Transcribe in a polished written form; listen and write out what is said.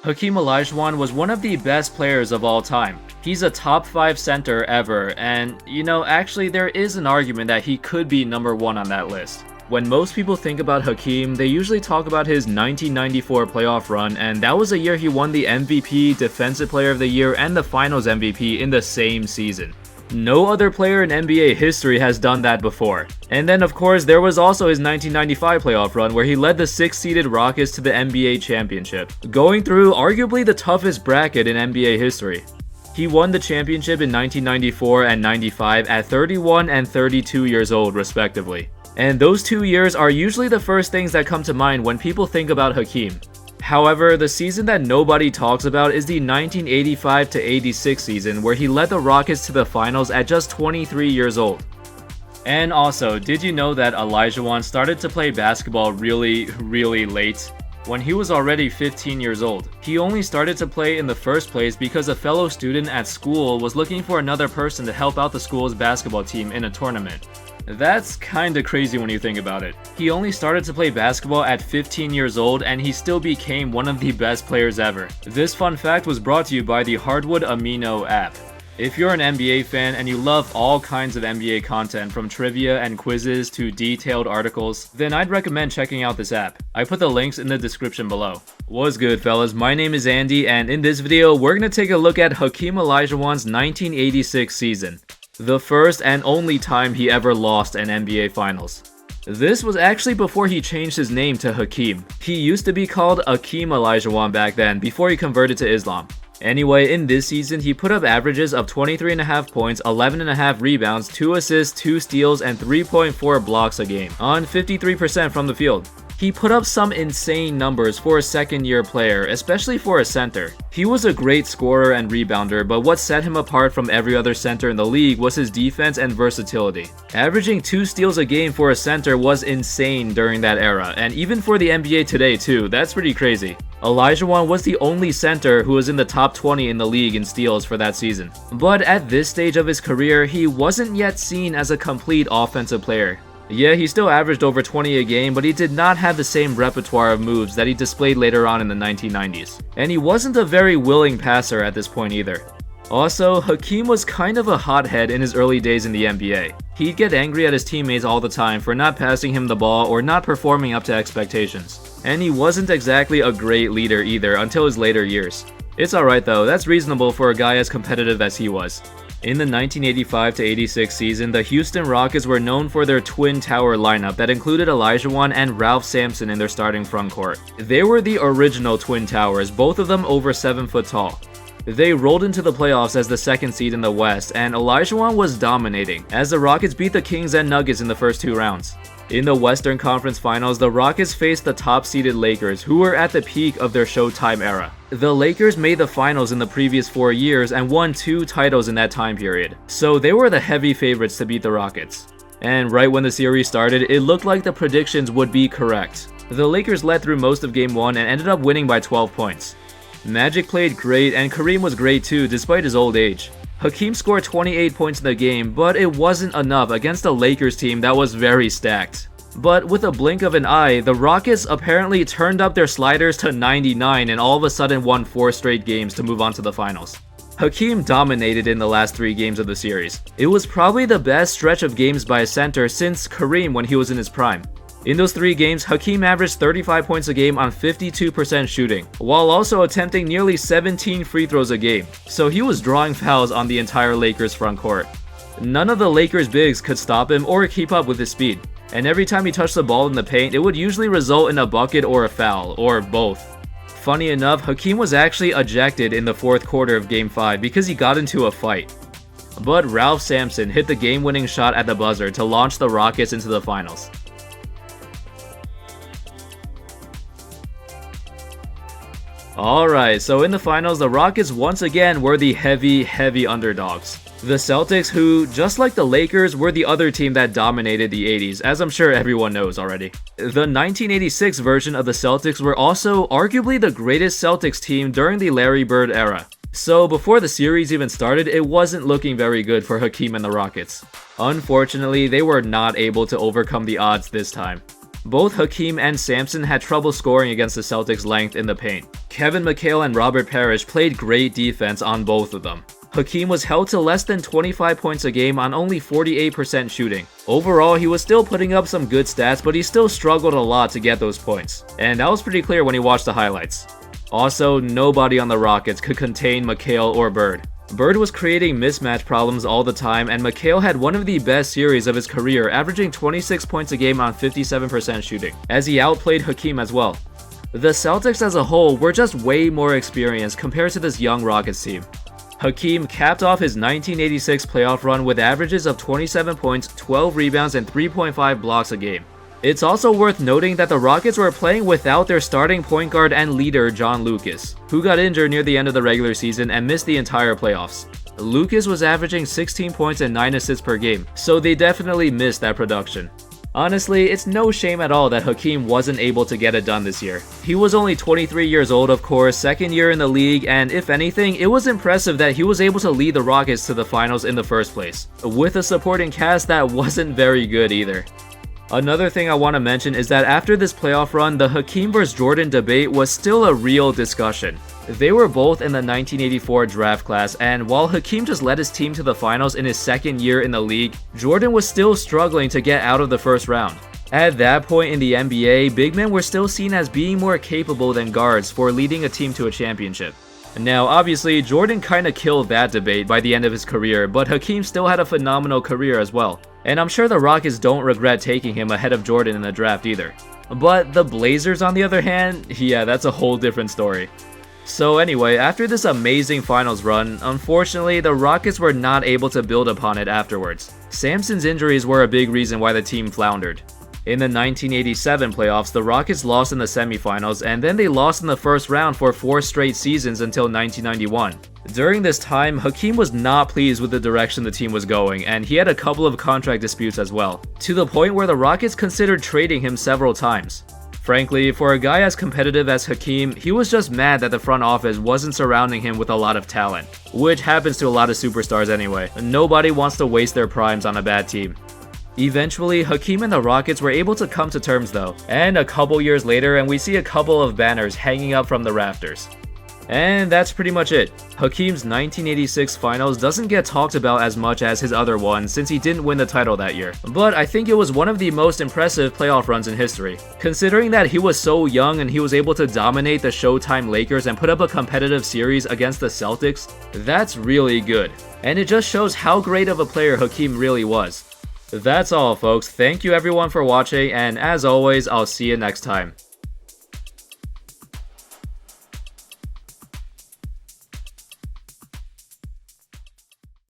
Hakeem Olajuwon was one of the best players of all time. He's a top 5 center ever, and actually there is an argument that he could be number 1 on that list. When most people think about Hakeem, they usually talk about his 1994 playoff run, and that was a year he won the MVP, Defensive Player of the Year, and the Finals MVP in the same season. No other player in NBA history has done that before. And then of course there was also his 1995 playoff run where he led the 6th-seeded Rockets to the NBA championship, going through arguably the toughest bracket in NBA history. He won the championship in 1994 and 95 at 31 and 32 years old respectively. And those 2 years are usually the first things that come to mind when people think about Hakeem. However, the season that nobody talks about is the 1985-86 season where he led the Rockets to the finals at just 23 years old. And also, did you know that Olajuwon started to play basketball really late? When he was already 15 years old. He only started to play in the first place because a fellow student at school was looking for another person to help out the school's basketball team in a tournament. That's kinda crazy when you think about it. He only started to play basketball at 15 years old and he still became one of the best players ever. This fun fact was brought to you by the Hardwood Amino app. If you're an NBA fan and you love all kinds of NBA content from trivia and quizzes to detailed articles, then I'd recommend checking out this app. I put the links in the description below. What's good fellas, my name is Andy and in this video we're gonna take a look at Hakeem Olajuwon's 1986 season. The first and only time he ever lost an NBA Finals. This was actually before he changed his name to Hakeem. He used to be called Hakeem Olajuwon back then before he converted to Islam. Anyway, in this season, he put up averages of 23.5 points, 11.5 rebounds, 2 assists, 2 steals, and 3.4 blocks a game, on 53% from the field. He put up some insane numbers for a second-year player, especially for a center. He was a great scorer and rebounder, but what set him apart from every other center in the league was his defense and versatility. Averaging 2 steals a game for a center was insane during that era, and even for the NBA today too, that's pretty crazy. Olajuwon was the only center who was in the top 20 in the league in steals for that season. But at this stage of his career, he wasn't yet seen as a complete offensive player. Yeah, he still averaged over 20 a game, but he did not have the same repertoire of moves that he displayed later on in the 1990s. And he wasn't a very willing passer at this point either. Also, Hakeem was kind of a hothead in his early days in the NBA. He'd get angry at his teammates all the time for not passing him the ball or not performing up to expectations. And he wasn't exactly a great leader either until his later years. It's alright though, that's reasonable for a guy as competitive as he was. In the 1985-86 season, the Houston Rockets were known for their twin tower lineup that included Olajuwon and Ralph Sampson in their starting frontcourt. They were the original twin towers, both of them over 7 foot tall. They rolled into the playoffs as the 2nd seed in the West, and Olajuwon was dominating, as the Rockets beat the Kings and Nuggets in the first 2 rounds. In the Western Conference Finals, the Rockets faced the top-seeded Lakers, who were at the peak of their Showtime era. The Lakers made the finals in the previous 4 years and won 2 titles in that time period, so they were the heavy favorites to beat the Rockets. And right when the series started, it looked like the predictions would be correct. The Lakers led through most of Game 1 and ended up winning by 12 points. Magic played great and Kareem was great too, despite his old age. Hakeem scored 28 points in the game, but it wasn't enough against a Lakers team that was very stacked. But with a blink of an eye, the Rockets apparently turned up their sliders to 99 and all of a sudden won 4 straight games to move on to the finals. Hakeem dominated in the last 3 games of the series. It was probably the best stretch of games by a center since Kareem when he was in his prime. In those 3 games, Hakeem averaged 35 points a game on 52% shooting, while also attempting nearly 17 free throws a game, so he was drawing fouls on the entire Lakers frontcourt. None of the Lakers bigs could stop him or keep up with his speed, and every time he touched the ball in the paint, it would usually result in a bucket or a foul, or both. Funny enough, Hakeem was actually ejected in the 4th quarter of Game 5 because he got into a fight. But Ralph Sampson hit the game-winning shot at the buzzer to launch the Rockets into the finals. Alright, so in the finals, the Rockets once again were the heavy underdogs. The Celtics, who, just like the Lakers, were the other team that dominated the 80s, as I'm sure everyone knows already. The 1986 version of the Celtics were also arguably the greatest Celtics team during the Larry Bird era. So before the series even started, it wasn't looking very good for Hakeem and the Rockets. Unfortunately, they were not able to overcome the odds this time. Both Hakeem and Sampson had trouble scoring against the Celtics' length in the paint. Kevin McHale and Robert Parrish played great defense on both of them. Hakeem was held to less than 25 points a game on only 48% shooting. Overall, he was still putting up some good stats, but he still struggled a lot to get those points. And that was pretty clear when you watched the highlights. Also, nobody on the Rockets could contain McHale or Bird. Bird was creating mismatch problems all the time, and McHale had one of the best series of his career, averaging 26 points a game on 57% shooting, as he outplayed Hakeem as well. The Celtics as a whole were just way more experienced compared to this young Rockets team. Hakeem capped off his 1986 playoff run with averages of 27 points, 12 rebounds, and 3.5 blocks a game. It's also worth noting that the Rockets were playing without their starting point guard and leader John Lucas, who got injured near the end of the regular season and missed the entire playoffs. Lucas was averaging 16 points and 9 assists per game, so they definitely missed that production. Honestly, it's no shame at all that Hakeem wasn't able to get it done this year. He was only 23 years old, of course, second year in the league, and if anything, it was impressive that he was able to lead the Rockets to the finals in the first place, with a supporting cast that wasn't very good either. Another thing I want to mention is that after this playoff run, the Hakeem vs Jordan debate was still a real discussion. They were both in the 1984 draft class, and while Hakeem just led his team to the finals in his second year in the league, Jordan was still struggling to get out of the first round. At that point in the NBA, big men were still seen as being more capable than guards for leading a team to a championship. Now, obviously, Jordan kinda killed that debate by the end of his career, but Hakeem still had a phenomenal career as well. And I'm sure the Rockets don't regret taking him ahead of Jordan in the draft either. But the Blazers, on the other hand, yeah, that's a whole different story. So anyway, after this amazing finals run, unfortunately, the Rockets were not able to build upon it afterwards. Sampson's injuries were a big reason why the team floundered. In the 1987 playoffs, the Rockets lost in the semifinals, and then they lost in the first round for 4 straight seasons until 1991. During this time, Hakeem was not pleased with the direction the team was going, and he had a couple of contract disputes as well, to the point where the Rockets considered trading him several times. Frankly, for a guy as competitive as Hakeem, he was just mad that the front office wasn't surrounding him with a lot of talent, which happens to a lot of superstars anyway. Nobody wants to waste their primes on a bad team. Eventually, Hakeem and the Rockets were able to come to terms though, and a couple years later and we see a couple of banners hanging up from the rafters. And that's pretty much it. Hakeem's 1986 finals doesn't get talked about as much as his other ones since he didn't win the title that year, but I think it was one of the most impressive playoff runs in history. Considering that he was so young and he was able to dominate the Showtime Lakers and put up a competitive series against the Celtics, that's really good. And it just shows how great of a player Hakeem really was. That's all folks, thank you everyone for watching, and as always, I'll see you next time.